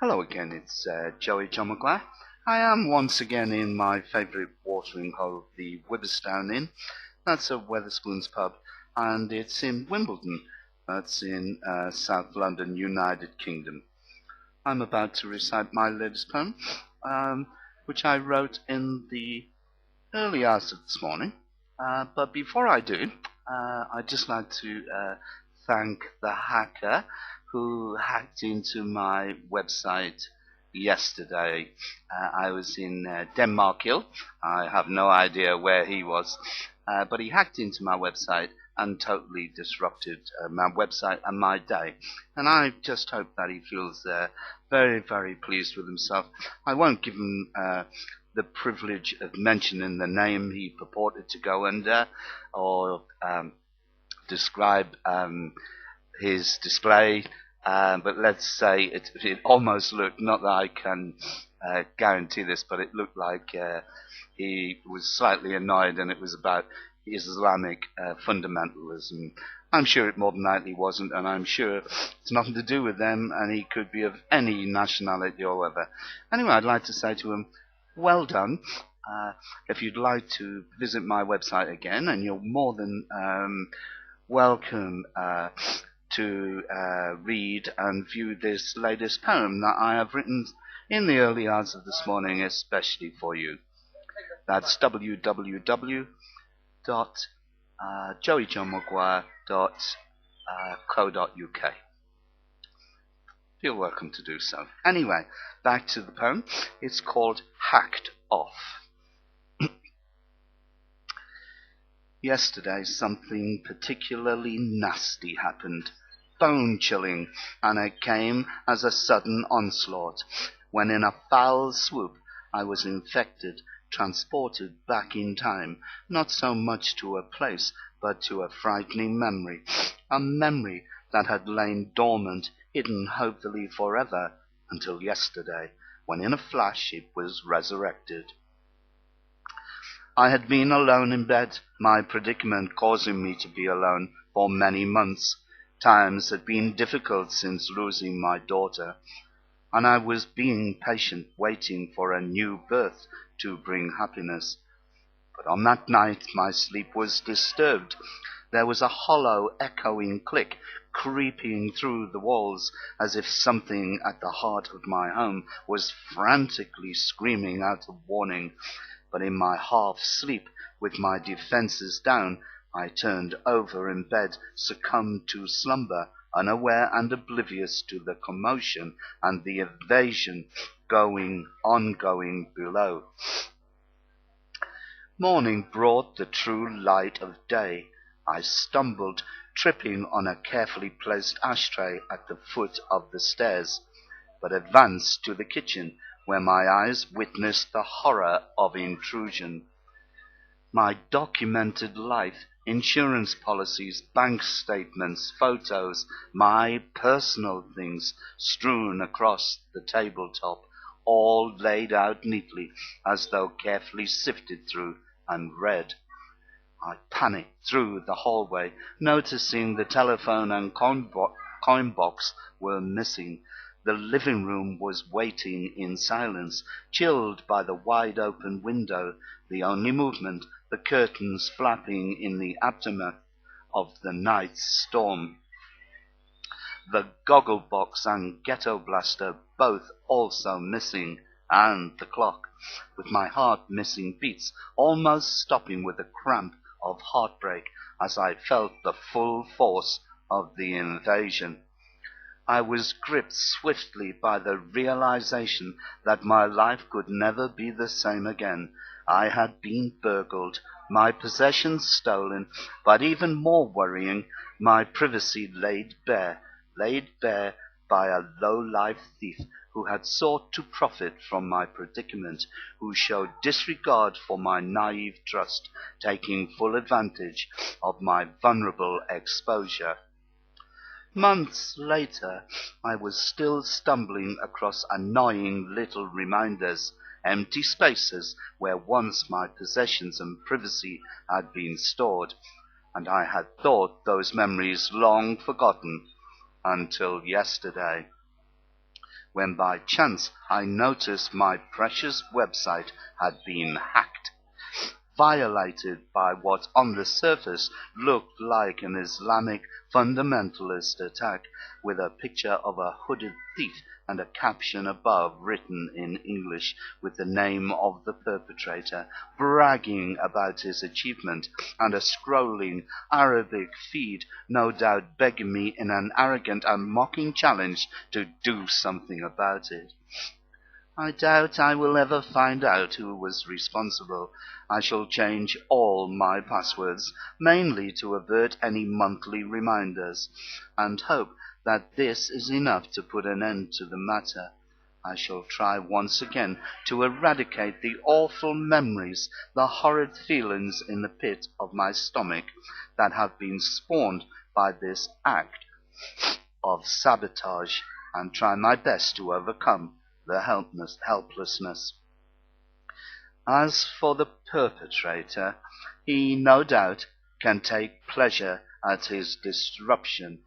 Hello again, it's Joey John McGuire. I am once again in my favourite watering hole, the Wibberstone Inn. That's a Wetherspoons pub, and it's in Wimbledon. That's in South London, United Kingdom. I'm about to recite my latest poem, which I wrote in the early hours of this morning. But before I do, I'd just like to thank the hacker who hacked into my website yesterday. I was in Denmark Hill. I have no idea where he was, but he hacked into my website and totally disrupted my website and my day. And I just hope that he feels very, very pleased with himself. I won't give him the privilege of mentioning the name he purported to go under, or describe his display, but let's say it almost looked, not that I can guarantee this, but it looked like he was slightly annoyed and it was about Islamic fundamentalism. I'm sure it more than likely wasn't, and I'm sure it's nothing to do with them, and he could be of any nationality or whatever. Anyway, I'd like to say to him, well done. If you'd like to visit my website again, and you're more than welcome to read and view this latest poem that I have written in the early hours of this morning, especially for you. That's www.joeyjohnmaguire.co.uk. Feel welcome to do so. Anyway, back to the poem. It's called Hacked Off. Yesterday something particularly nasty happened, bone-chilling, and it came as a sudden onslaught, when in a foul swoop I was infected, transported back in time, not so much to a place, but to a frightening memory, a memory that had lain dormant, hidden hopefully forever, until yesterday, when in a flash it was resurrected. I had been alone in bed, my predicament causing me to be alone for many months. Times had been difficult since losing my daughter, and I was being patient, waiting for a new birth to bring happiness. But on that night my sleep was disturbed. There was a hollow, echoing click creeping through the walls, as if something at the heart of my home was frantically screaming out a warning. But in my half-sleep, with my defences down, I turned over in bed, succumbed to slumber, unaware and oblivious to the commotion and the evasion ongoing below. Morning brought the true light of day. I stumbled, tripping on a carefully placed ashtray at the foot of the stairs, but advanced to the kitchen, where my eyes witnessed the horror of intrusion. My documented life, insurance policies, bank statements, photos, my personal things strewn across the tabletop, all laid out neatly, as though carefully sifted through and read. I panicked through the hallway, noticing the telephone and coin box were missing. The living room was waiting in silence, chilled by the wide-open window, the only movement, the curtains flapping in the aftermath of the night's storm. The goggle box and ghetto blaster both also missing, and the clock, with my heart missing beats, almost stopping with a cramp of heartbreak as I felt the full force of the invasion. I was gripped swiftly by the realization that my life could never be the same again. I had been burgled, my possessions stolen, but even more worrying, my privacy laid bare by a low-life thief who had sought to profit from my predicament, who showed disregard for my naive trust, taking full advantage of my vulnerable exposure. Months later, I was still stumbling across annoying little reminders, empty spaces where once my possessions and privacy had been stored, and I had thought those memories long forgotten until yesterday. when by chance I noticed my precious website had been hacked, violated by what on the surface looked like an Islamic fundamentalist attack, with a picture of a hooded thief and a caption above written in English with the name of the perpetrator, bragging about his achievement, and a scrolling Arabic feed, no doubt begging me in an arrogant and mocking challenge to do something about it. I doubt I will ever find out who was responsible. I shall change all my passwords, mainly to avert any monthly reminders, and hope that this is enough to put an end to the matter. I shall try once again to eradicate the awful memories, the horrid feelings in the pit of my stomach that have been spawned by this act of sabotage, and try my best to overcome the helplessness. As for the perpetrator, he no doubt can take pleasure at his disruption.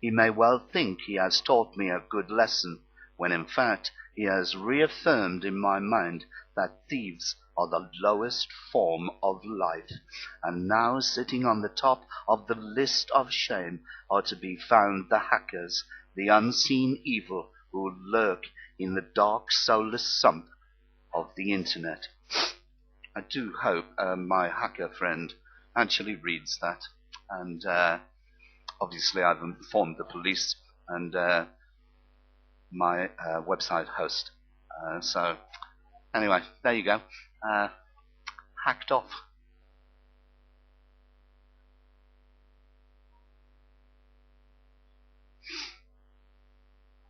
He may well think he has taught me a good lesson, when in fact he has reaffirmed in my mind that thieves are the lowest form of life, and now sitting on the top of the list of shame are to be found the hackers, the unseen evil who lurk in the dark soulless sump of the internet. I do hope my hacker friend actually reads that, and obviously I've informed the police and my website host. So anyway, there you go. Hacked off.